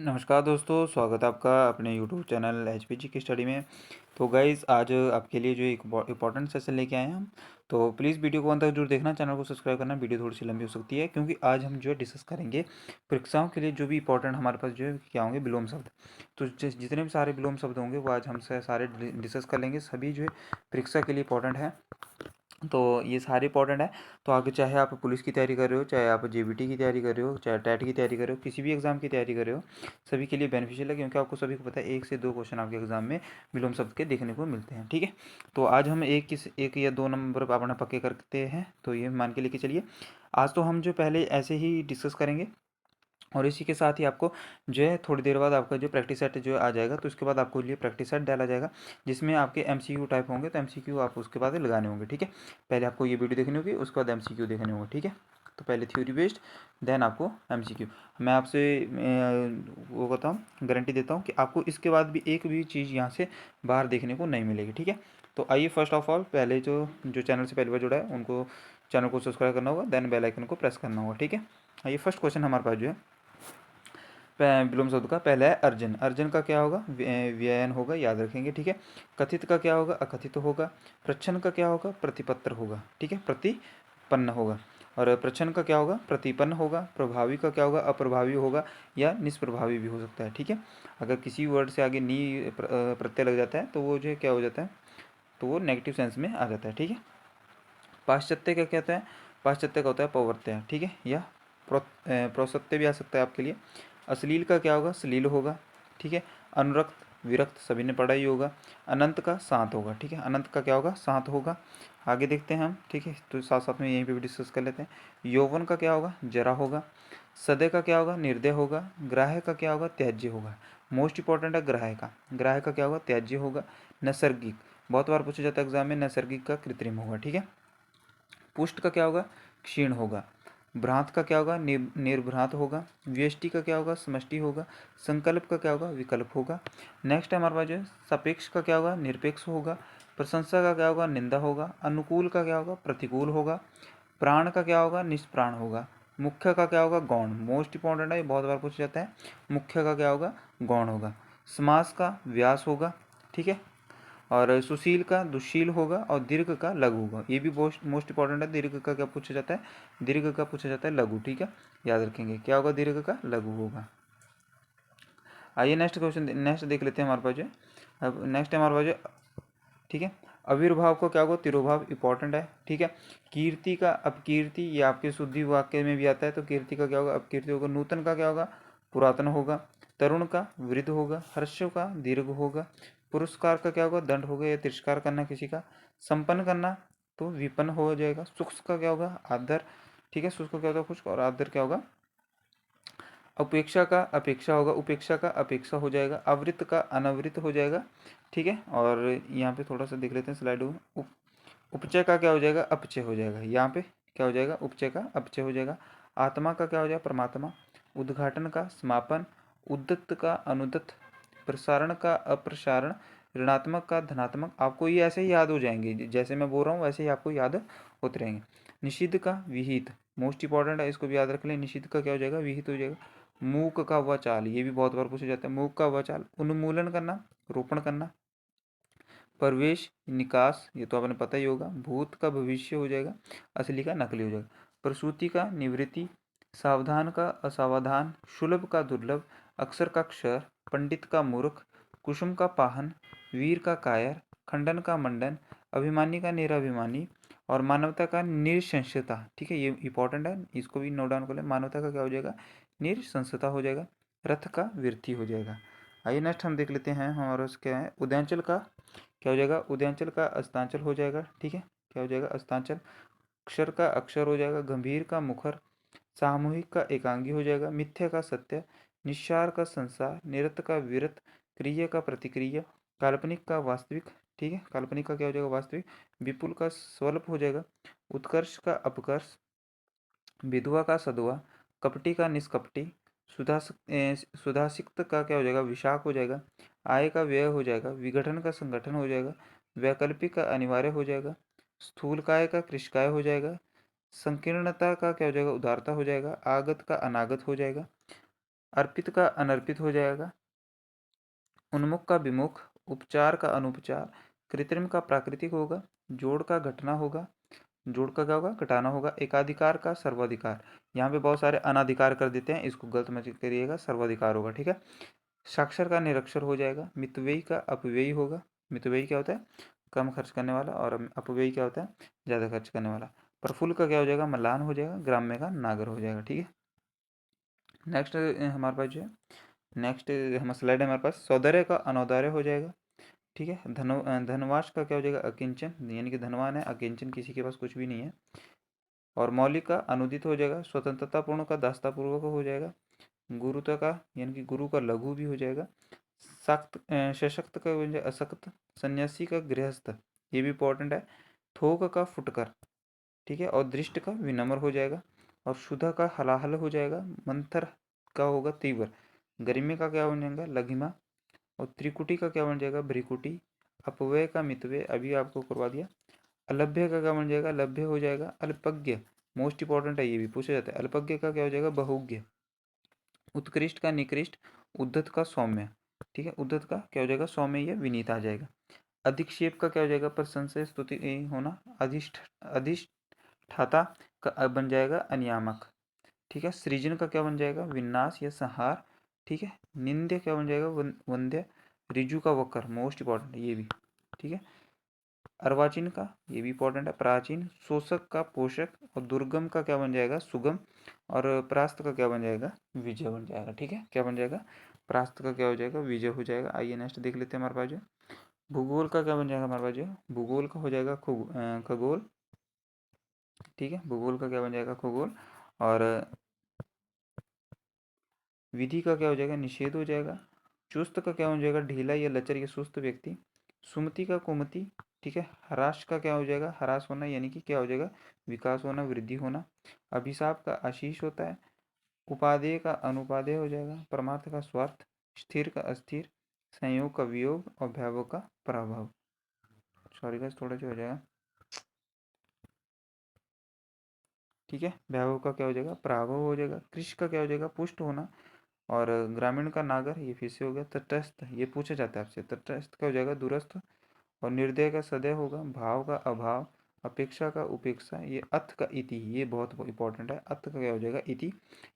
नमस्कार दोस्तों, स्वागत है आपका अपने यूट्यूब चैनल एचपीजी की स्टडी में। तो गाइज़ आज आपके लिए जो एक इम्पॉर्टेंट सेशन लेके आए हैं हम। तो प्लीज़ वीडियो को अंत तक जरूर देखना, चैनल को सब्सक्राइब करना। वीडियो थोड़ी सी लंबी हो सकती है क्योंकि आज हम जो है डिस्कस करेंगे परीक्षाओं के लिए जो भी इंपॉर्टेंट हमारे पास जो है क्या होंगे, विलोम शब्द। तो जितने भी सारे विलोम शब्द होंगे वो आज हमसे सारे डिस्कस कर लेंगे। सभी जो है परीक्षा के लिए इंपॉर्टेंट है। तो ये सारे इंपॉर्टेंट है। तो आगे चाहे आप पुलिस की तैयारी कर रहे हो, चाहे आप जेबीटी की तैयारी कर रहे हो, चाहे टेट की तैयारी कर रहे हो, किसी भी एग्जाम की तैयारी कर रहे हो, सभी के लिए बेनिफिशियल है क्योंकि आपको सभी को पता है 1 से 2 क्वेश्चन आपके एग्जाम में विलोम शब्द के देखने को मिलते हैं। ठीक है, तो आज हम एक या 2 नंबर पर अपना पक्के करते हैं, तो ये मान के लेके चलिए। आज तो हम जो पहले ऐसे ही डिस्कस करेंगे और इसी के साथ ही आपको जो है थोड़ी देर बाद आपका जो प्रैक्टिस सेट जो आ जाएगा, तो उसके बाद आपको लिए प्रैक्टिस सेट डाला जाएगा जिसमें आपके एमसीक्यू टाइप होंगे। तो एमसीक्यू आप उसके बाद लगाने होंगे। ठीक है, पहले आपको ये वीडियो देखनी होगी, उसके बाद एमसीक्यू देखने होंगे। ठीक है, तो पहले थ्योरी बेस्ड, देन आपको एमसीक्यू। मैं आपसे वो बताऊँ, गारंटी देता हूँ कि आपको इसके बाद भी एक भी चीज़ यहाँ से बाहर देखने को नहीं मिलेगी। ठीक है, तो आइए फर्स्ट ऑफ ऑल पहले जो जो चैनल से पहली बार जुड़ा है उनको चैनल को सब्सक्राइब करना होगा, देन बेल आइकन को प्रेस करना होगा। ठीक है, आइए फर्स्ट क्वेश्चन हमारे पास जो है विलोम शब्द का पहला है अर्जन। अर्जन का क्या होगा? व्ययन होगा, याद रखेंगे। ठीक है, कथित का क्या होगा? अकथित होगा। प्रच्छन्न का क्या होगा? प्रतिपत्र होगा। ठीक है, प्रतिपन्न होगा। और प्रच्छन्न का क्या होगा? प्रतिपन्न होगा। प्रभावी का क्या होगा? अप्रभावी होगा या निष्प्रभावी भी हो सकता है। ठीक है, अगर किसी वर्ड से आगे नी प्रत्यय लग जाता है तो वो जो है क्या हो जाता है, तो वो नेगेटिव सेंस में आ जाता है। ठीक है, पाश्चात्य क्या कहता है? पाश्चात्य का होता है पौवर्त्य। ठीक है, या प्रोसत्य भी आ सकता है आपके लिए। अश्लील का क्या होगा? श्लील होगा। ठीक है, अनुरक्त विरक्त सभी ने पढ़ा ही होगा। अनंत का शांत होगा। ठीक है, अनंत का क्या होगा? शांत होगा। आगे देखते हैं हम। ठीक है, तो साथ साथ में यहीं पे भी डिस्कस कर लेते हैं। यौवन का क्या होगा? जरा होगा। सदय का क्या होगा? निर्दय होगा। ग्राह्य का क्या होगा? त्याज्य होगा। मोस्ट इंपॉर्टेंट है ग्राह्य का। ग्राह्य का क्या होगा? त्याज्य होगा। नैसर्गिक बहुत बार पूछा जाता है एग्जाम में, नैसर्गिक का कृत्रिम होगा। ठीक है, पुष्ट का क्या होगा? क्षीण होगा। भ्रांत का क्या होगा? निर्भ्रांत होगा। व्यष्टि का क्या होगा? समष्टि होगा। संकल्प का क्या होगा? विकल्प होगा। नेक्स्ट है हमारे पास जो है सापेक्ष का क्या होगा? निरपेक्ष होगा। प्रशंसा का क्या होगा? निंदा होगा। अनुकूल का क्या होगा? प्रतिकूल होगा। प्राण का क्या होगा? निष्प्राण होगा। मुख्य का क्या होगा? गौण। मोस्ट इंपॉर्टेंट है, ये बहुत बार पूछा जाता है। मुख्य का क्या होगा? गौण होगा। समास का व्यास होगा। ठीक है, और सुशील का दुशील होगा और दीर्घ का लघु होगा। ये भी मोस्ट इंपॉर्टेंट है। दीर्घ का क्या पूछा जाता है? दीर्घ का पूछा जाता है लघु। ठीक है, याद रखेंगे क्या होगा? दीर्घ का लघु होगा। आइए नेक्स्ट क्वेश्चन नेक्स्ट देख लेते हैं हमारे पास जो है। अब नेक्स्ट है हमारे पास जो, ठीक है, अविर्भाव को क्या होगा? तिरोभाव इंपॉर्टेंट है। ठीक है, कीर्ति का अपकीर्ति, ये आपके शुद्धि वाक्य में भी आता है। तो कीर्ति का क्या होगा? अपकीर्ति होगा। नूतन का क्या होगा? पुरातन होगा। तरुण का वृद्ध होगा। हर्ष का दीर्घ होगा। पुरस्कार का क्या होगा? दंड होगा या तिरस्कार करना किसी का। संपन्न करना तो विपन्न हो जाएगा। सुख का क्या होगा? आदर। ठीक है, सुख का क्या होगा? खुश। और आदर क्या होगा? उपेक्षा का अपेक्षा होगा। उपेक्षा का अपेक्षा हो जाएगा। आवृत का अनावृत हो जाएगा। ठीक है, और यहाँ पे थोड़ा सा देख लेते हैं स्लाइड में। उपचय का क्या हो जाएगा? अपचय हो जाएगा। यहाँ पे क्या हो जाएगा? उपचय का अपचय हो जाएगा। आत्मा का क्या हो जाएगा? परमात्मा। उद्घाटन का समापन। उद्दत्त का अनुदत्त। प्रसारण का अप्रसारण। ऋणात्मक का धनात्मक। आपको ये ऐसे ही याद हो जाएंगे, जैसे मैं बोल रहा हूँ वैसे ही आपको याद होते रहेंगे। निषिद्ध का विहित, मोस्ट इंपॉर्टेंट है, इसको भी याद रख लें। निषिद्ध का क्या हो जाएगा? विहित हो जाएगा। मूक का वचाल, ये भी बहुत बार पूछा जाता है। मूक का वचाल उन्मूलन करना, रोपण करना। प्रवेश निकास, ये तो आपने पता ही होगा। भूत का भविष्य हो जाएगा। असली का नकली हो जाएगा। प्रसूति का निवृत्ति। सावधान का असावधान। सुलभ का दुर्लभ। अक्षर का क्षर। पंडित का मूर्ख। कुसुम का पाहन। वीर का कायर। खंडन का मंडन। अभिमानी का निराभिमानी। और मानवता का निरसंशयता। ठीक है, ये इंपॉर्टेंट है, इसको भी नोट डाउन कर ले। मानवता का क्या हो जाएगा? निरसंशयता हो जाएगा। रथ का वृद्धि हो जाएगा। आइए नेक्स्ट हम देख लेते हैं हमारा क्या है। उदयांचल का क्या हो जाएगा? उदयांचल का अस्तांचल हो जाएगा। ठीक है, क्या हो जाएगा? अस्तांचल। अक्षर का अक्षर हो जाएगा। गंभीर का मुखर। सामूहिक का एकांगी हो जाएगा। मिथ्या का सत्य। निस्सार का संसार। निरत का विरत। क्रिया का प्रतिक्रिया। काल्पनिक का वास्तविक। ठीक है, काल्पनिक का क्या हो जाएगा? वास्तविक। विपुल का स्वल्प हो जाएगा। उत्कर्ष का अपकर्ष। विधवा का सधवा। कपटी का निष्कपटी। सुधासिक्त का क्या हो जाएगा? विशाख हो जाएगा। आय का व्यय हो जाएगा। विघटन का संगठन हो जाएगा। वैकल्पिक का अनिवार्य हो जाएगा। स्थूलकाय का कृशकाय हो जाएगा। संकीर्णता का क्या हो जाएगा? उदारता हो जाएगा। आगत का अनागत हो जाएगा। अर्पित का अनर्पित हो जाएगा, उन्मुख का विमुख, उपचार का अनुपचार, कृत्रिम का प्राकृतिक होगा, जोड़ का घटना होगा, जोड़ का क्या होगा, घटाना होगा, एकाधिकार का सर्वाधिकार। यहाँ पे बहुत सारे अनाधिकार कर देते हैं, इसको गलत मत करिएगा, सर्वाधिकार होगा, ठीक है। साक्षर का निरक्षर हो जाएगा, मितव्ययी का अपव्ययी होगा। मितव्ययी क्या होता है, कम खर्च करने वाला, और अपव्ययी क्या होता है, ज़्यादा खर्च करने वाला। प्रफुल्ल का क्या हो जाएगा, मलान हो जाएगा, ग्राम्य का नागर हो जाएगा, ठीक है। नेक्स्ट हमारे पास जो है, नेक्स्ट हम स्लाइड है हमारे पास, सौंदर्य का अनौदार्य हो जाएगा, ठीक है। धनवाश का क्या हो जाएगा, अकिंचन, यानी कि धनवान है, अकिंचन, किसी के पास कुछ भी नहीं है। और मौलिक का अनुदित हो जाएगा, स्वतंत्रतापूर्ण का दास्तापूर्वक हो जाएगा, गुरुता का यानी कि गुरु का लघु भी हो जाएगा, सख्त सशक्त का बन जाए असक्त, सन्यासी का गृहस्थ, ये भी इंपॉर्टेंट है, थोक का फुटकर, ठीक है, और दृष्ट का विनम्र हो जाएगा, और शुद्ध का हलाहल हो जाएगा, मंथर का होगा तीव्र, गरिमे का क्या बन जाएगा, लघिमा, और त्रिकुटी का क्या बन जाएगा, भ्रिकुटी, अपव्यय का मितव्यय, अभी आपको करवा दिया, अलभ्य का क्या बन जाएगा, लभ्य हो जाएगा, अल्पज्ञ, मोस्ट इंपॉर्टेंट है, ये भी पूछा जाता है, अल्पज्ञ का क्या हो जाएगा, बहुज्ञ, उत्कृष्ट का निकृष्ट, उद्धत का सौम्य, ठीक है, उद्धत का क्या हो जाएगा, सौम्य या विनीत आ जाएगा। अधिक्षेप का क्या हो जाएगा, प्रशंसा स्तुति होना, अधिष्ठाता का बन जाएगा अनियामक, ठीक है। सृजन का क्या बन जाएगा, विनाश या संहार, ठीक है। निंद्य क्या बन जाएगा, वंद्य, रिजु का वक्र, मोस्ट इंपॉर्टेंट है ये भी, ठीक है। अर्वाचीन का, ये भी इंपॉर्टेंट है, प्राचीन, शोषक का पोषक, और दुर्गम का क्या बन जाएगा, सुगम, और प्रास्त का क्या बन जाएगा, विजय बन जाएगा, ठीक है। क्या बन जाएगा, प्रास्त का क्या हो जाएगा, विजय हो जाएगा। आइए नेक्स्ट देख लेते हैं हमारे पास जो भूगोल का क्या बन जाएगा, हमारे पास जो भूगोल का हो जाएगा खगोल, ठीक है, भूगोल का क्या बन जाएगा, खगोल, और विधि का क्या हो जाएगा, निषेध हो जाएगा, चुस्त का क्या हो जाएगा, ढीला या लचर या सुस्त व्यक्ति, सुमति का कुमति, ठीक है। हराश का क्या हो जाएगा, हरास होना, यानी कि क्या हो जाएगा, विकास होना, वृद्धि होना, अभिशाप का आशीष होता है, उपादेय का अनुपादेय हो जाएगा, परमार्थ का स्वार्थ, स्थिर का अस्थिर, संयोग का वियोग, और भयावह का पराभव, सॉरी गाइस थोड़ा सा हो जाएगा, ठीक है। भयावह का क्या हो जाएगा, पराभव हो जाएगा, कृषि का क्या हो जाएगा, पुष्ट होना, और ग्रामीण का नागर, ये फिर से हो गया, तटस्थ, ये पूछा जाता है आपसे, तटस्थ का हो जाएगा दूरस्थ, और निर्दय का सदैव होगा, भाव का अभाव, अपेक्षा का उपेक्षा, ये अथ का इति, ये बहुत इंपॉर्टेंट है, अथ का क्या हो जाएगा, इति,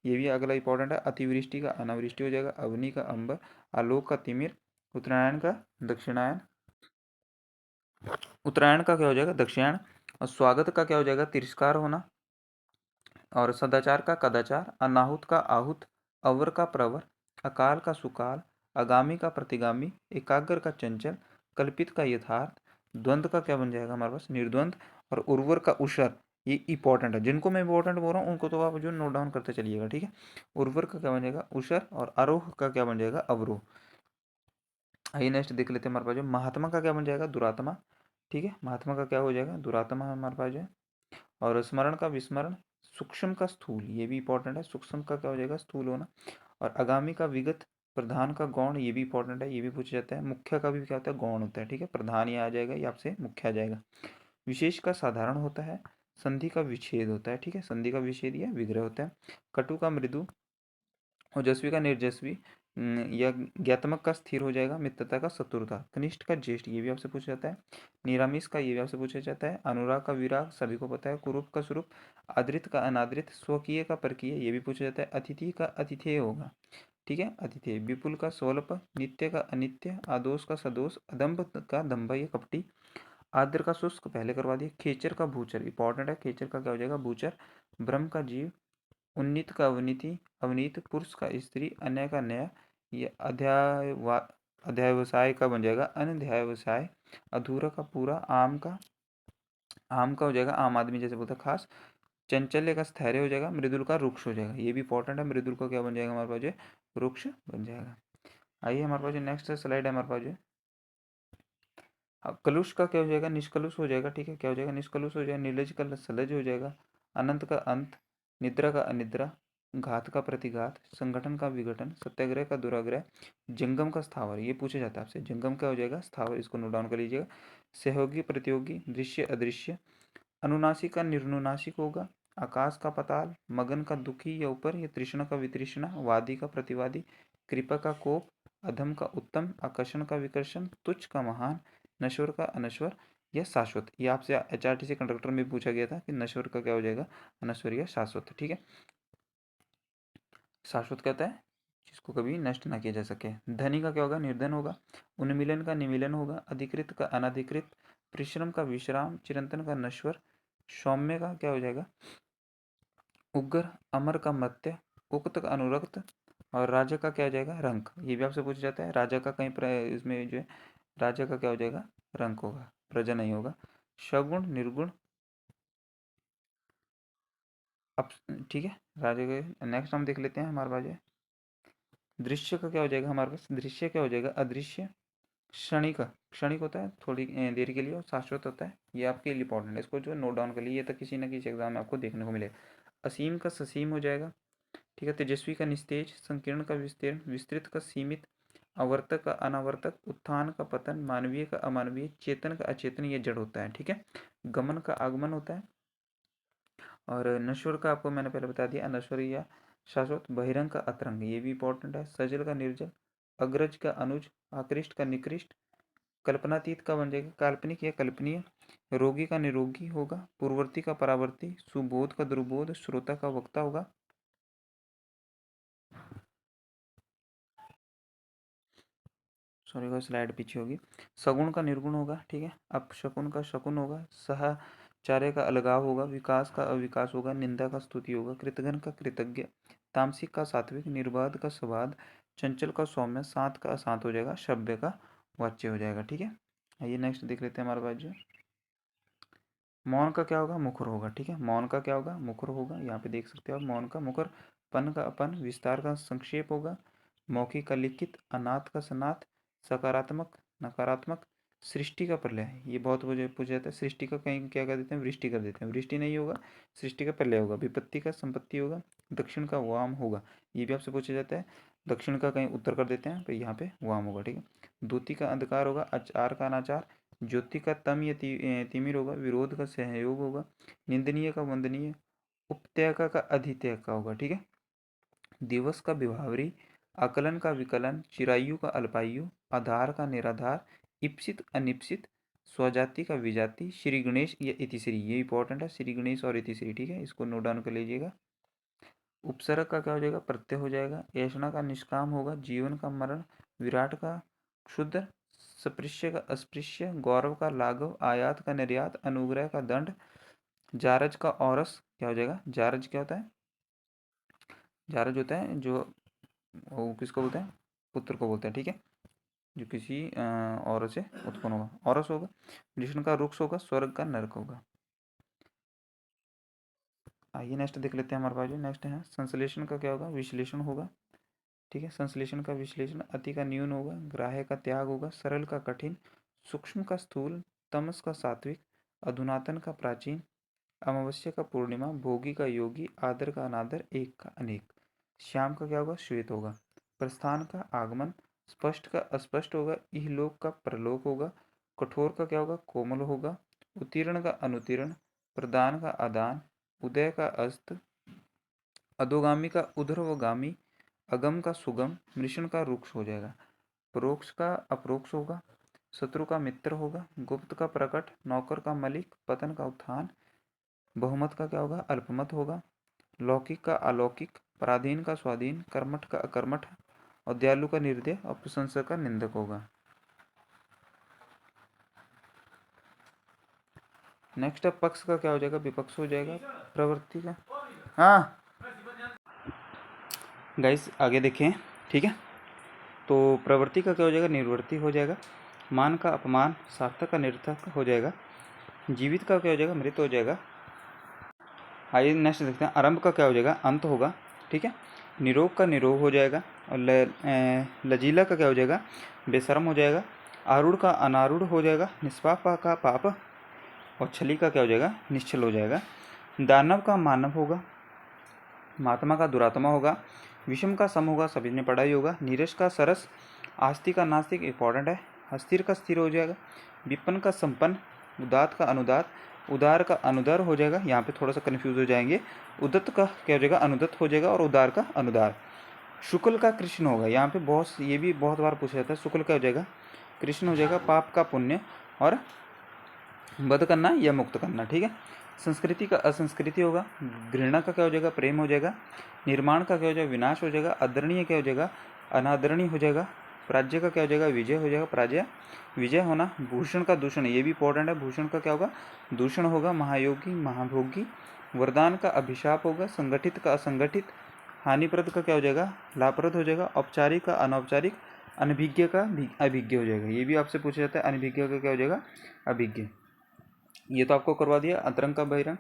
ये भी अगला इंपॉर्टेंट है, अतिवृष्टि का अनावृष्टि हो जाएगा, अवनी का अंबर, आलोक का तिमिर, उत्तरायण का दक्षिणायन, उत्तरायण का क्या हो जाएगा, दक्षिणायन, और स्वागत का क्या हो जाएगा, तिरस्कार होना, और सदाचार का कदाचार, अनाहुत का आहूत, अवर का प्रवर, अकाल का सुकाल, आगामी का प्रतिगामी, एकाग्र का चंचल, कल्पित का यथार्थ, द्वंद्व का क्या बन जाएगा हमारे पास, निर्द्वंद, और उर्वर का उषर, ये इंपॉर्टेंट है, जिनको मैं इंपॉर्टेंट बोल रहा हूँ उनको तो आप जो नोट डाउन करते चलिएगा, ठीक है। उर्वर का क्या बन जाएगा, उषर, और आरोह का क्या बन जाएगा, अवरोह। आइए नेक्स्ट देख लेते हैं हमारे पास जो महात्मा का क्या बन जाएगा, दुरात्मा, ठीक है, महात्मा का क्या हो जाएगा, दुरात्मा हमारे पास जो है, और स्मरण का विस्मरण, सूक्ष्म का स्थूल, ये भी इंपॉर्टेंट है, सूक्ष्म का क्या हो जाएगा, स्थूल होना, और आगामी का विगत, प्रधान का गौण, ये भी इंपॉर्टेंट है, ये भी पूछा जाता है, मुख्य का भी क्या होता है, गौण होता है, ठीक है, प्रधान ये आ जाएगा, ये आपसे मुख्य आ जाएगा, विशेष का साधारण होता है, संधि का विच्छेद होता है, ठीक है, संधि का विच्छेद या विग्रह होता है, कटु का मृदु, ओजस्वी का निर्जस्वी, या ज्ञातमक का स्थिर हो जाएगा, मित्रता का शत्रुता, कनिष्ठ का ज्येष्ठ, ये भी आपसे पूछा जाता है, निरामिष का ये भी आपसे पूछा जाता है, अनुराग का विराग, सभी को पता है, कुरूप का स्वरूप, आदृत का अनादृत, स्वकीय का परकीय, ये भी पूछा जाता है, अतिथि का अतिथेय होगा, ठीक है, अतिथेय, विपुल का स्वल्प, नित्य का अनित्य, आदोष का सदोष, अदम्भ का दम्भ या कपटी, आर्द्र का शुष्क, पहले करवा दिए, खेचर का भूचर, इंपॉर्टेंट है, खेचर का क्या हो जाएगा, भूचर, ब्रह्म का जीव, उन्नीत का अवनीति, अवनीत, पुरुष का स्त्री, अन्य का न्याय, ये अध्यावसाय का बन जाएगा अनध्यावसाय, अधूरा का पूरा, आम का हो जाएगा आम आदमी जैसे बोलता है खास, चंचल्य का स्थैर्य हो जाएगा, मृदुल का रुक्ष हो जाएगा, ये भी इंपॉर्टेंट है, मृदुल का क्या बन जाएगा हमारे पास जो रुक्ष बन जाएगा। आइए हमारे पास जो नेक्स्ट स्लाइड है हमारे पास जो कलुष का क्या हो जाएगा, निष्कलुष हो जाएगा, ठीक है, क्या हो जाएगा, निष्कलुष हो जाएगा, निर्लज का सलज हो जाएगा, अनंत का अंत, निद्रा का अनिद्रा, घात का प्रतिघात, संगठन का विघटन, सत्याग्रह का दुराग्रह, जंगम का स्थावर, ये पूछा जाता है आपसे, जंगम क्या हो जाएगा, स्थावर, इसको नोट डाउन कर लीजिएगा, सहयोगी प्रतियोगी, दृश्य अदृश्य, अनुनासिक का निर्नुनासिक होगा, आकाश का पाताल, मगन का दुखी या ऊपर, या तृष्णा का वितृष्णा, वादी का प्रतिवादी, कृपा का कोप, अधम का उत्तम, आकर्षण का विकर्षण, तुच्छ का महान, नश्वर का अनश्वर या शाश्वत। ये आपसे HRTC कंडक्टर में पूछा गया था कि नश्वर का क्या हो जाएगा, अनश्वर या शाश्वत। ठीक है, शाश्वत कहता है जिसको कभी नष्ट ना किया जा सके। धनी का क्या होगा, निर्धन होगा। उन्मिलन का निमिलन होगा। अधिकृत का अनधिकृत, परिश्रम का विश्राम, चिरंतन का नश्वर, सौम्य का क्या हो जाएगा, उग्र, अमर का मर्त्य, उक्त का अनुरक्त, और राजा का क्या हो जाएगा, रंक। ये भी आपसे पूछा जाता है। राजा का कहीं इसमें जो है राजा का क्या हो जाएगा, रंक होगा, प्रजा नहीं होगा। सगुण, निर्गुण। अब ठीक है, राजा के नेक्स्ट हम देख लेते हैं हमारे पास है दृश्य का क्या हो जाएगा, हमारे पास दृश्य क्या हो जाएगा, अदृश्य, क्षणिक। क्षणिक होता है थोड़ी देर के लिए, और शाश्वत होता है। ये आपके लिए इंपॉर्टेंट है, इसको जो है नोट डाउन कर लिए, ये तो किसी ना किसी एग्जाम में आपको देखने को मिलेगा। असीम का ससीम हो जाएगा। ठीक है, तेजस्वी का निस्तेज, संकीर्ण का विस्तीर्ण, विस्तृत का सीमित, आवर्तक का अनावर्तक, उत्थान का पतन, मानवीय का अमानवीय, चेतन का अचेतन, ये जड़ होता है। ठीक है, गमन का आगमन होता है। और नश्वर का आपको मैंने पहले बता दिया, अनश्वर या शाश्वत। बहिरंग का अतरंग, ये भी इंपॉर्टेंट है। सजल का निर्जल, अग्रज का अनुज, आकृष्ट का निकृष्ट, कल्पनातीत का बन जाएगा काल्पनिक या कल्पनीय। रोगी का निरोगी होगा। पूर्ववर्ती का परावर्ती, सुबोध का दुर्बोध, श्रोता का वक्ता होगा। सॉरी का स्लाइड पीछे होगी। सगुण का निर्गुण होगा। ठीक है, अपशकुन का शकुन होगा। सहचार्य का अलगाव होगा। विकास का अविकास होगा। निंदा का स्तुति होगा। कृतघ्न का कृतज्ञ, तामसिक का सात्विक, निर्बाध का सवाद, चंचल का सौम्य, शांत का अशांत हो जाएगा, सभ्य का वाच्य हो जाएगा। ठीक है, आइए नेक्स्ट देख लेते हैं हमारे पास जो मौन का क्या होगा, मुखर होगा। ठीक है, मौन का क्या होगा, मुखर होगा। यहाँ पे देख सकते हो आप, मौन का मुखर। पन का अपन, विस्तार का संक्षेप होगा। मौखिक का लिखित, अनाथ का सनाथ, सकारात्मक, नकारात्मक, सृष्टि का प्रलय। ये बहुत मुझे पूछा जाता है। सृष्टि का कहीं क्या कर देते हैं, वृष्टि कर देते हैं। वृष्टि नहीं होगा, सृष्टि का प्रलय होगा। विपत्ति का संपत्ति होगा। दक्षिण का वाम होगा, ये भी आपसे पूछा जाता है। दक्षिण का कहीं उत्तर कर देते हैं, तो यहाँ पे वाम होगा। ठीक है, द्योति का अंधकार होगा। आचार का अनाचार, ज्योति का तम या तिमिर होगा। विरोध का सहयोग होगा। निंदनीय का वंदनीय, उपत्यका का अधित्यय का होगा। ठीक है, दिवस का विभावरी, आकलन का विकलन, चिरायु का अल्पायु, आधार का निराधार, इप्सित अनिप्सित, स्वजाति का विजाति, श्री गणेश या इतिश्री। ये इंपॉर्टेंट है, श्री गणेश और इतिश्री। ठीक है, इसको नोट डाउन कर लीजिएगा। उपसर्ग का क्या हो जाएगा, प्रत्यय हो जाएगा। ऐषणा का निष्काम होगा। जीवन का मरण, विराट का क्षुद्र, स्पृश्य का अस्पृश्य, गौरव का लाघव, आयात का निर्यात, अनुग्रह का दंड, जारज का औरस क्या हो जाएगा। जारज क्या होता है, जारज होता है जो वो किसको बोलते हैं, पुत्र को बोलते हैं। ठीक है, जो किसी औरत से उत्पन्न होगा, औरस होगा। जिष्णु का रुक्ष होगा। स्वर्ग का नरक होगा। आइए नेक्स्ट देख लेते हैं हमारे पास जो नेक्स्ट है संश्लेषण का क्या होगा, विश्लेषण होगा। ठीक है, संश्लेषण का विश्लेषण, अति का न्यून होगा। ग्राह्य का त्याग होगा। सरल का कठिन, सूक्ष्म का स्थूल, तमस का सात्विक, अधुनातन का प्राचीन, अमावस्या का पूर्णिमा, भोगी का योगी, आदर का अनादर, एक का अनेक। श्याम का क्या होगा, श्वेत होगा। प्रस्थान का आगमन, स्पष्ट का अस्पष्ट होगा। इहलोक का परलोक होगा। कठोर का क्या होगा, कोमल होगा। उत्तीर्ण का अनुतीर्ण, प्रदान का आदान, उदय का अस्त, अधोगामी का ऊर्ध्वगामी, अगम का सुगम, मृषण का रुक्ष हो जाएगा। परोक्ष का अप्रोक्ष होगा। शत्रु का मित्र होगा। गुप्त का प्रकट, नौकर का मलिक, पतन का उत्थान, बहुमत का क्या होगा, अल्पमत होगा। लौकिक का अलौकिक, पराधीन का स्वाधीन, कर्मठ का अकर्मठ, और दयालु का निर्दय, और प्रशंसक का निंदक होगा। नेक्स्ट अब पक्ष का क्या हो जाएगा, विपक्ष हो जाएगा। प्रवृत्ति का, हाँ गाइस आगे देखें। ठीक है, तो प्रवृत्ति का क्या हो जाएगा, निर्वृत्ति हो जाएगा। मान का अपमान, सार्थक का निर्थक हो जाएगा। जीवित का क्या हो जाएगा, मृत हो जाएगा। आइए नेक्स्ट देखते हैं। आरंभ का क्या हो जाएगा, अंत होगा। ठीक है, निरोग का निरोग हो जाएगा। और लजीला का क्या हो जाएगा, बेशर्म हो जाएगा। आरूढ़ का अनारूढ़ हो जाएगा। निष्पाप का पाप, और छली का क्या हो जाएगा, निश्चल हो जाएगा। दानव का मानव होगा। महात्मा का दुरात्मा होगा। विषम का सम होगा, सभी ने पढ़ाई होगा। नीरस का सरस, आस्तिक का नास्तिक, इंपॉर्टेंट है। अस्थिर का स्थिर हो जाएगा। विपन्न का संपन्न, उदात का अनुदात, उदार का अनुदार हो जाएगा, यहाँ पे थोड़ा सा कन्फ्यूज हो जाएंगे। उदत्त का क्या हो जाएगा, अनुदत्त हो जाएगा, और उदार का अनुदार। शुक्ल का कृष्ण होगा, यहाँ पे बहुत, ये भी बहुत बार पूछा जाता है। शुक्ल क्या हो जाएगा, कृष्ण हो जाएगा। पाप का पुण्य, और वध करना या मुक्त करना, ठीक है। संस्कृति का असंस्कृति होगा। घृणा का क्या हो जाएगा, प्रेम हो जाएगा। निर्माण का क्या हो जाएगा, विनाश हो जाएगा। आदरणीय क्या हो जाएगा, अनादरणीय हो जाएगा। प्राज्य का क्या हो जाएगा, विजय हो जाएगा, पराजय, विजय होना। भूषण का दूषण, ये भी इंपॉर्टेंट है। भूषण का क्या होगा, दूषण होगा। महायोगी, महाभोगी। वरदान का अभिशाप होगा। संगठित का असंगठित। हानिप्रद का क्या हो जाएगा, लाभप्रद हो जाएगा। औपचारिक का अनौपचारिक। अनभिज्ञ का अभिज्ञ हो जाएगा, ये भी आपसे पूछा जाता है। अनभिज्ञ का क्या हो जाएगा, अभिज्ञ। ये तो आपको करवा दिया। अंतरंग का बहिरंग।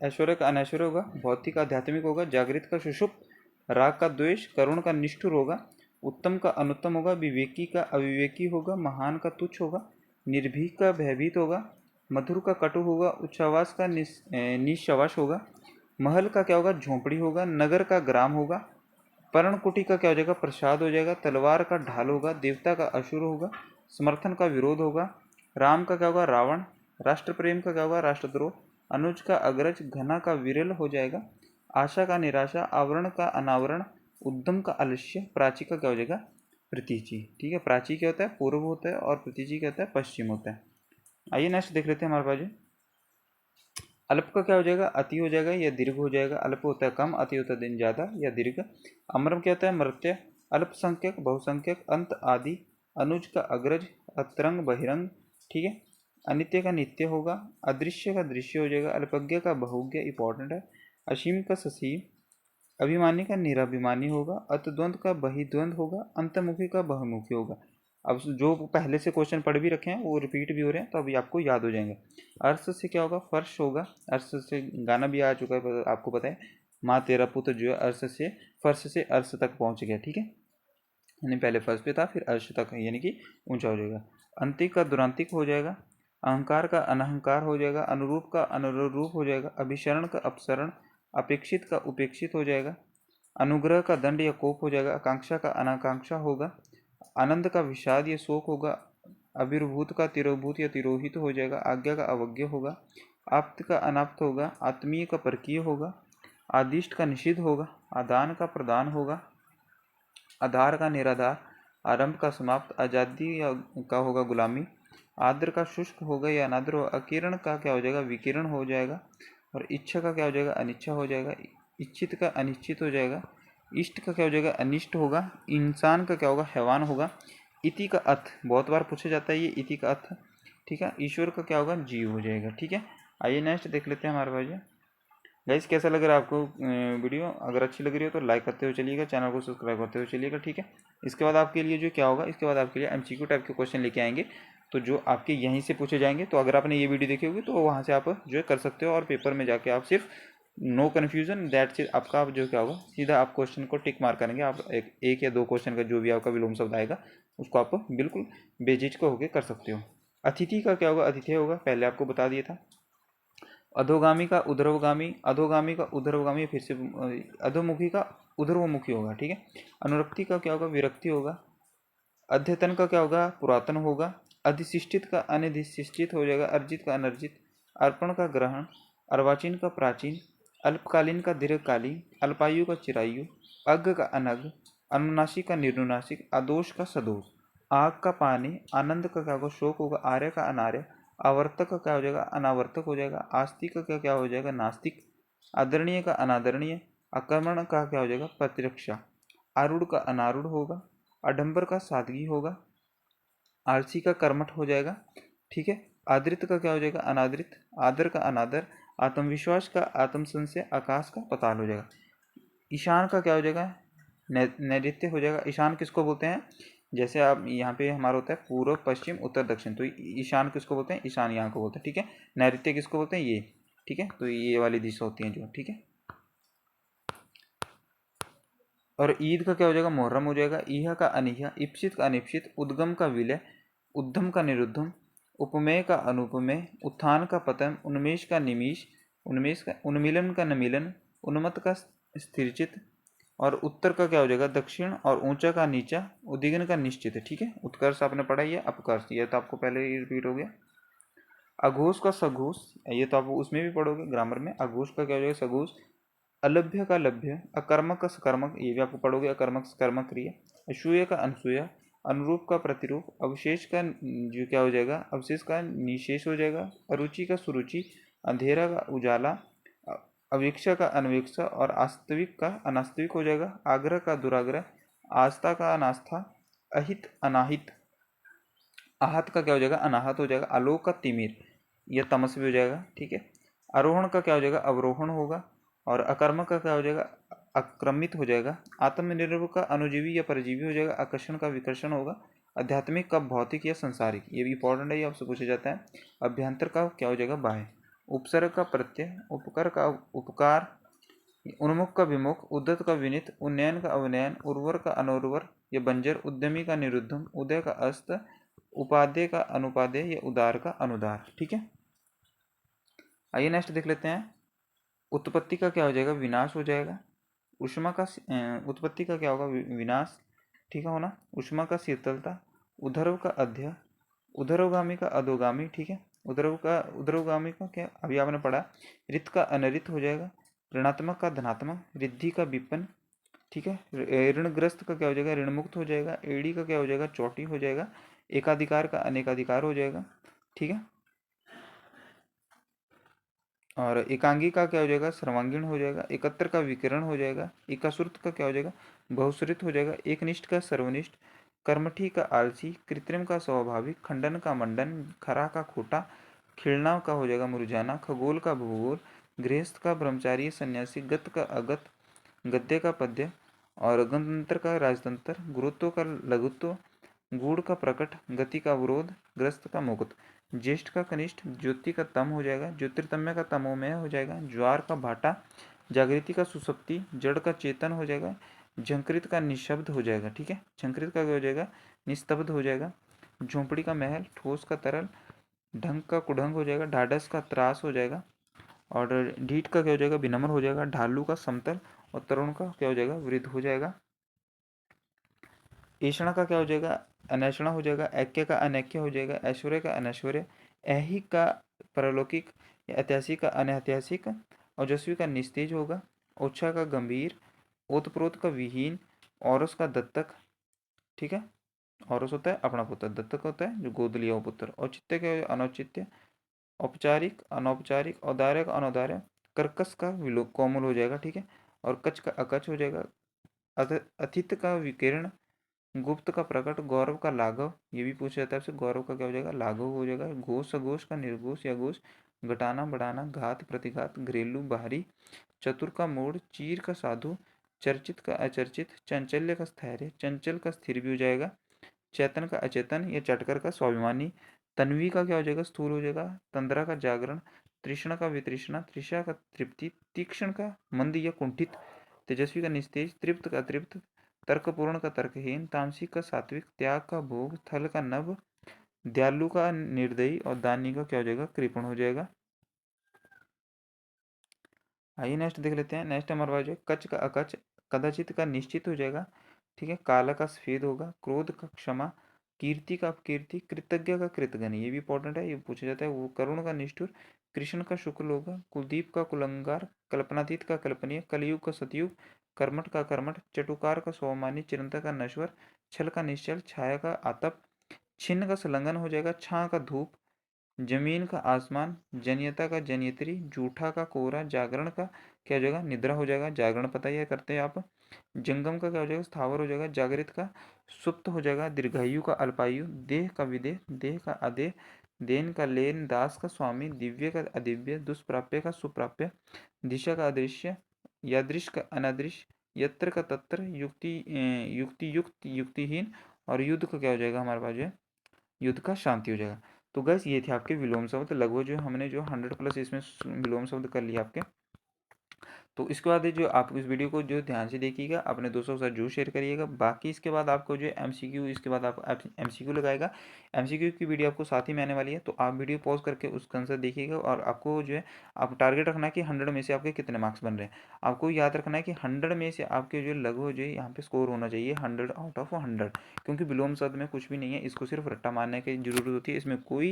ऐश्वर्य का अनैश्वर्य होगा। भौतिक आध्यात्मिक होगा। जागृत का सुषुप्त। राग का द्वेष। करुण का निष्ठुर होगा। उत्तम का अनुत्तम होगा। विवेकी का अविवेकी होगा। महान का तुच्छ होगा। निर्भीक का भयभीत होगा। मधुर का कटु होगा। उच्छ्वास का निश्वास होगा। महल का क्या होगा, झोंपड़ी होगा। नगर का ग्राम होगा। पर्णकुटी का क्या हो जाएगा, प्रसाद हो जाएगा। तलवार का ढाल होगा। देवता का असुर होगा। समर्थन का विरोध होगा। राम का क्या होगा, रावण। राष्ट्र प्रेम का क्या होगा, राष्ट्रद्रोह। अनुज का अग्रज। घना का विरल हो जाएगा। आशा का निराशा। आवरण का अनावरण। उद्यम का आलस्य। प्राची का क्या हो जाएगा, प्रतीची, ठीक है। प्राची क्या होता है, पूर्व होता है, और प्रतीची क्या होता है, पश्चिम होता है। आइए नेक्स्ट देख लेते हैं हमारे पास। अल्प का क्या हो जाएगा, अति हो जाएगा या दीर्घ हो जाएगा। अल्प होता है कम, अति होता है दिन ज़्यादा या दीर्घ। अमरम क्या होता है, मर्त्य। अल्पसंख्यक, बहुसंख्यक, अंत, आदि। अनुज का अग्रज। अतरंग, बहिरंग, ठीक है। अनित्य का नित्य होगा। अदृश्य का दृश्य हो जाएगा। अल्पज्ञ का बहुज्ञ, इंपॉर्टेंट है। असीम का ससीम। अभिमानी का निराभिमानी होगा। अतद्वंद का बहिद्वंद होगा। अंतर्मुखी का बहुमुखी होगा। अब जो पहले से क्वेश्चन पढ़ भी रखे हैं वो रिपीट भी हो रहे हैं, तो अभी आपको याद हो जाएंगे। अर्श से क्या होगा, फर्श होगा। अर्श से गाना भी आ चुका है, आपको पता है। माँ तेरा पुत्र जो है अर्श से, फर्श से अर्श तक पहुंच गया, ठीक है। यानी पहले फर्श पे था, फिर अर्श तक, यानी कि ऊंचा हो जाएगा। अंतिक का दुरांतिक हो जाएगा। अहंकार का अनहंकार हो जाएगा। अनुरूप का अनुरूप हो जाएगा। अभिशरण का अपसरण। अपेक्षित का उपेक्षित हो जाएगा। अनुग्रह का दंड या कोप हो जाएगा। आकांक्षा का अनाकांक्षा होगा। आनंद का विषाद या शोक होगा। अविर्भूत का तिरोभूत या तिरोहित हो जाएगा। आज्ञा का अवज्ञ होगा। आप्त का अनाप्त होगा। आत्मीय का परकीय होगा। आदिष्ट का निषिद्ध होगा। आदान का प्रदान होगा। आधार का निराधार। आरंभ का समाप्त। आजादी का होगा गुलामी। आद्र का शुष्क होगा या अनाद्र होगा। अकिरण का क्या हो जाएगा, विकिरण हो जाएगा। और इच्छा का क्या हो जाएगा, अनिच्छा हो जाएगा। इच्छित का अनिश्चित हो जाएगा। इष्ट का क्या हो जाएगा, अनिष्ट होगा। इंसान का क्या होगा, हैवान होगा। इति का अर्थ बहुत बार पूछा जाता है, ये इति का अर्थ, ठीक है। ईश्वर का क्या होगा, जीव हो जाएगा, ठीक है। आइए नेक्स्ट देख लेते हैं हमारे पास। गाइस कैसा लग रहा है आपको वीडियो, अगर अच्छी लग रही हो तो लाइक करते हुए चलिएगा, चैनल को सब्सक्राइब करते हुए चलिएगा, ठीक है। इसके बाद आपके लिए जो क्या होगा, इसके बाद आपके लिए एमसीक्यू टाइप के क्वेश्चन लेके आएंगे, तो जो आपके यहीं से पूछे जाएंगे। तो अगर आपने ये वीडियो देखी होगी तो वहाँ से आप जो कर सकते हो, और पेपर में जाके आप सिर्फ नो कन्फ्यूजन दैट चीज आपका, आप जो क्या होगा, सीधा आप क्वेश्चन को टिक मार करेंगे। आप एक या दो क्वेश्चन का जो भी आपका विलोम शब्द आएगा उसको आप बिल्कुल बेझिझक होकर कर सकते हो। अतिथि का क्या होगा, अतिथि होगा, पहले आपको बता दिया था। अधोगामी का उधर्वगामी। अधोगामी का उधर्वगामी, फिर से अधोमुखी का उधर्वमुखी होगा, ठीक है। अनुरक्ति का क्या होगा, विरक्ति होगा। अद्यतन का क्या होगा, पुरातन होगा। अधिशिष्टित का अनधिशिष्टित हो जाएगा। अर्जित का अनर्जित। अर्पण का ग्रहण। अर्वाचीन का प्राचीन। अल्पकालीन का दीर्घकालीन। अल्पायु का चिरायु। अज्ञ का अनग। अनुनासिक का निर्नुनासिक। अदोष का सदोष। आग का पानी। आनंद का क्या होगा, शोक होगा। आर्य का अनार्य। आवर्तक का क्या हो जाएगा, अनावर्तक हो जाएगा। आस्तिक का क्या क्या हो जाएगा, नास्तिक। आदरणीय का अनादरणीय। आक्रमण का क्या हो जाएगा, प्रतिरक्षा। आरूढ़ का अनारूढ़ होगा। आडंबर का सादगी होगा। आलसी का कर्मठ हो जाएगा, ठीक है। आदृत का क्या हो जाएगा, अनादृत। आदर का अनादर। आत्मविश्वास का आत्मसंशय। आकाश का पताल हो जाएगा। ईशान का क्या हो जाएगा, नैऋत्य हो जाएगा। ईशान किसको बोलते हैं, जैसे आप यहाँ पे हमारा होता है पूर्व, पश्चिम, उत्तर, दक्षिण, तो ईशान किसको बोलते हैं, ईशान यहाँ को बोलते हैं, ठीक है। नैऋत्य किसको बोलते हैं, ये, ठीक है। तो ये वाली दिशा होती है जो, ठीक है। और ईद का क्या हो जाएगा, मुहर्रम हो जाएगा। ईहा का अनिहा। इप्सित का अनिप्सित। उद्गम का विलय। उद्धम का निरुद्धम। उपमेय का अनुपमेय। उत्थान का पतन। उन्मेष का निमीश। उन्मेष का उन्मिलन का नमिलन। उन्मत्त का स्थिरचित। और उत्तर का क्या हो जाएगा, दक्षिण। और ऊंचा का नीचा। उद्दिग्न का निश्चित है, ठीक है। उत्कर्ष आपने पढ़ा ही है। अपकर्ष ये तो आपको पहले ही रिपीट हो गया। अघोष का सघोष, ये तो आप उसमें भी पढ़ोगे ग्रामर में। अघोष का क्या हो जाएगा? सघोष। अलभ्य का लभ्य। अकर्मक का सकर्मक, ये भी आपको पढ़ोगे, अकर्मक सकर्मक क्रिया। असूया का अनसूया। अनुरूप का प्रतिरूप। अवशेष का जो क्या हो जाएगा? अवशेष का निशेष हो जाएगा। अरुचि का सुरुचि। अंधेरा का उजाला। अवेक्षा का अनवेक्षा और आस्तविक का अनास्तविक हो जाएगा। आग्रह का दुराग्रह। आस्था का अनास्था। अहित अनाहित। आहत का क्या हो जाएगा? अनाहत हो जाएगा। आलोक का तिमिर, यह तमस भी हो जाएगा, ठीक है। आरोहण का क्या हो जाएगा? अवरोहण होगा। और अकर्मक का क्या हो जाएगा? अक्रमित हो जाएगा। आत्मनिर्भर का अनुजीवी या परजीवी हो जाएगा। आकर्षण का विकर्षण होगा। आध्यात्मिक का भौतिक या संसारिक, ये भी इंपॉर्टेंट है, ये आपसे पूछा जाता है। अभ्यंतर का क्या हो जाएगा? बाह्य। उपसर्ग का प्रत्यय। उपकर का उपकार। उन्मुख का विमुख। उद्धत का विनित। उन्नयन का अवनयन। उर्वर का अनुर्वर या बंजर। उद्यमी का निरुद्धम। उदय का अस्त। उपादेय का अनुपादेय या उदार का अनुदार, ठीक है। आइए नेक्स्ट देख लेते हैं। उत्पत्ति का क्या हो जाएगा? विनाश हो जाएगा। उष्मा का उत्पत्ति का क्या होगा? विनाश, ठीक है होना। उष्मा का शीतलता। उधर्व का अध्य। उधर्वगामी का अधोगामी, ठीक है। उधर्वगामी का क्या अभी आपने पढ़ा? रित का अनरित हो जाएगा। ऋणात्मक का धनात्मक। रिद्धि का विपन्न, ठीक है। ऋणग्रस्त का क्या हो जाएगा? ऋणमुक्त हो जाएगा। एड़ी का क्या हो जाएगा? चोटी हो जाएगा। एकाधिकार का अनेकाधिकार हो जाएगा, ठीक है। और एकांगी का क्या हो जाएगा? सर्वांगीण हो जाएगा। एकत्र का विकिरण हो जाएगा। एकाश्रुत का क्या हो जाएगा? बहुश्रुत हो जाएगा। एकनिष्ठ का सर्वनिष्ठ। कर्मठी का आलसी। कृत्रिम का स्वाभाविक। खंडन का मंडन। खरा का खोटा। खिलना का हो जाएगा मुरझाना। खगोल का भूगोल। गृहस्थ का ब्रह्मचारी सन्यासी। गत का अगत। गद्य का पद्य। और गणतंत्र का राजतंत्र। गुरुत्व का लघुत्व। गूढ़ का प्रकट। गति का विरोध। ग्रस्त का मुक्त। ज्येष्ठ का कनिष्ठ। ज्योति का तम हो जाएगा। ज्योतिर्तम्य का तमोमय हो जाएगा। ज्वार का भाटा। जागृति का सुसप्ति। जड़ का चेतन हो जाएगा। झंकृत का निशब्द हो जाएगा, ठीक है। झंकृत का क्या हो जाएगा? निस्तब्ध हो जाएगा। झोंपड़ी का महल। ठोस का तरल। ढंग का कुढंग हो जाएगा। ढाढ़स का त्रास हो जाएगा। और ढीठ का क्या हो जाएगा? विनम्र हो जाएगा। ढालू का समतल। और तरुण का क्या हो जाएगा? वृद्ध हो जाएगा। ऐषणा का क्या हो जाएगा? अनैषणा हो जाएगा। ऐक्य का अनैक्य हो जाएगा। ऐश्वर्य का अनैश्वर्य। ऐहिक का परलौकिक या ऐतिहासिक का अनैतिहासिक। ओजस्वी का निस्तेज होगा। ओछा का गंभीर। ओतप्रोत का विहीन। औरस का दत्तक, ठीक है। औरस होता है अपना पुत्र, दत्तक होता है जो गोद लिया हो पुत्र। औचित्य क्या है? अनौचित्य। औपचारिक अनौपचारिक। औदार्य का अनौदार्य। कर्कश का विलोप कोमल हो जाएगा, ठीक है। और कच का अकच हो जाएगा। अथित का विकीर्ण। गुप्त का प्रकट। गौरव का लाघव, ये भी पूछा जाता है आपसे। गौरव का क्या हो जाएगा? लाघव हो जाएगा। घोष सघोष का निर्घोष या घोष। घटाना बढ़ाना। घात प्रतिघात। घरेलू बाहरी। चतुर का मूड। चीर का साधु। चर्चित का अचर्चित। चंचल्य का स्थैर्य। चंचल का स्थिर भी हो जाएगा। चेतन का अचेतन या चटकर का स्वाभिमानी। तन्वी का क्या हो जाएगा? स्थूल हो जाएगा। तंद्रा का जागरण। तृष्णा का वितृष्णा। तृषा का तृप्ति। तीक्ष्ण का मंद या कुंठित। तेजस्वी का निस्तेज। तृप्त का तृप्त। तर्कपूर्ण का तर्कहीन। तामसिक का सात्विक। त्याग का भोग। थल का नभ। दयालु का निर्दयी। और दानी का क्या हो जाएगा? कृपण हो जाएगा। आइए नेक्स्ट देख लेते हैं। नेक्स्ट हमारे पास जो कच का अकच। कदाचित का निश्चित हो जाएगा, ठीक है। काला का सफेद होगा। क्रोध का क्षमा। कीर्ति का अपकीर्ति। कृतज्ञ का कृतघ्न, ये भी इंपॉर्टेंट है, ये पूछा जाता है। वो करुण का निष्ठुर। कृष्ण का शुक्ल होगा। कुलदीप का कुलंगार। कल्पनातीत का कल्पनीय। कलयुग का सतयुग। कर्मठ का कर्मठ। चटुकार का स्वामानी। चिरंता का नश्वर। छल का निश्चल। छाया का आतप। छिन्न का संलग्न हो जाएगा। छा का धूप। जमीन का आसमान। जनियता का जनियत्री। जूठा का कोरा। जागरण का क्या हो जाएगा? निद्रा हो जाएगा। जागरण पता ही है, करते हैं आप। जंगम का क्या हो जाएगा? स्थावर हो जाएगा। जागृत का सुप्त हो जाएगा। दीर्घायु का अल्पायु। देह का विदेह। देह का अदेह। देन का लेन। दास का स्वामी। दिव्य का अदिव्य। दुष्प्राप्य का सुप्राप्य। दिशा का अदृश्य। यादृश का अनादृश। यत्र का तत्र। युक्ति युक्त युक्तिहीन। और युद्ध का क्या हो जाएगा हमारे पास? जो है युद्ध का शांति हो जाएगा। तो गैस ये थे आपके विलोम शब्द। लगभग जो हमने जो 100 प्लस इसमें विलोम शब्द कर लिया आपके। तो इसके बाद जो आप इस वीडियो को जो ध्यान से देखिएगा, अपने दोस्तों के साथ जरूर शेयर करिएगा। बाकी इसके बाद आपको जो एमसीक्यू, इसके बाद आप एमसीक्यू लगाएगा। एमसीक्यू की वीडियो आपको साथ ही में आने वाली है, तो आप वीडियो पॉज करके उसका आंसर देखिएगा। और आपको जो है आप टारगेट रखना है कि 100 में से आपके कितने मार्क्स बन रहे हैं। आपको याद रखना है कि 100 में से आपके जो लगभग जो है यहाँ पे स्कोर होना चाहिए 100 आउट ऑफ 100, क्योंकि विलोम शब्द में कुछ भी नहीं है, इसको सिर्फ रट्टा मारने की जरूरत होती है। इसमें कोई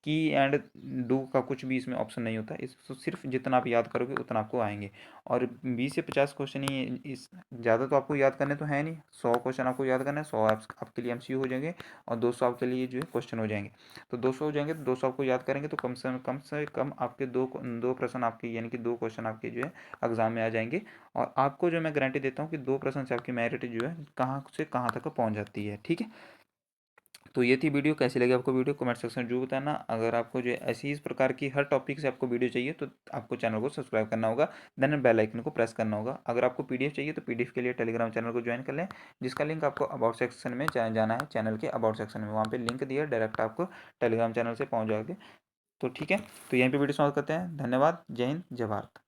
की एंड डू का कुछ भी इसमें ऑप्शन नहीं होता। इसको सिर्फ जितना आप याद करोगे उतना आपको आएंगे। और 20 से 50 क्वेश्चन ही इस ज़्यादा तो आपको याद करने तो है नहीं। 100 क्वेश्चन आपको याद करना है, 100 आपके लिए एमसीक्यू हो जाएंगे और 200 आपके लिए जो है क्वेश्चन हो जाएंगे। तो 200 हो जाएंगे, तो 200 आपको याद करेंगे तो कम आपके दो प्रश्न आपके, यानी कि 2 क्वेश्चन आपके जो है एग्जाम में आ जाएंगे। और आपको जो मैं गारंटी देता हूँ कि 2 प्रश्न से आपकी मेरिट जो है कहाँ से कहाँ तक पहुँच जाती है। ठीक है, तो ये थी वीडियो। कैसी लगी आपको वीडियो, कमेंट सेक्शन में जरूर बताना। अगर आपको जो ऐसी इस प्रकार की हर टॉपिक से आपको वीडियो चाहिए तो आपको चैनल को सब्सक्राइब करना होगा, देन बेल आइकन को प्रेस करना होगा। अगर आपको पीडीएफ चाहिए तो पीडीएफ के लिए टेलीग्राम चैनल को ज्वाइन कर लें, जिसका लिंक आपको अबाउट सेक्शन में जाना है। चैनल के अबाउट सेक्शन में वहाँ पर लिंक दिया, डायरेक्ट आपको टेलीग्राम चैनल से पहुँच जाओगे। तो ठीक है, तो यहीं पर वीडियो समाप्त करते हैं। धन्यवाद, जय हिंद, जय भारत।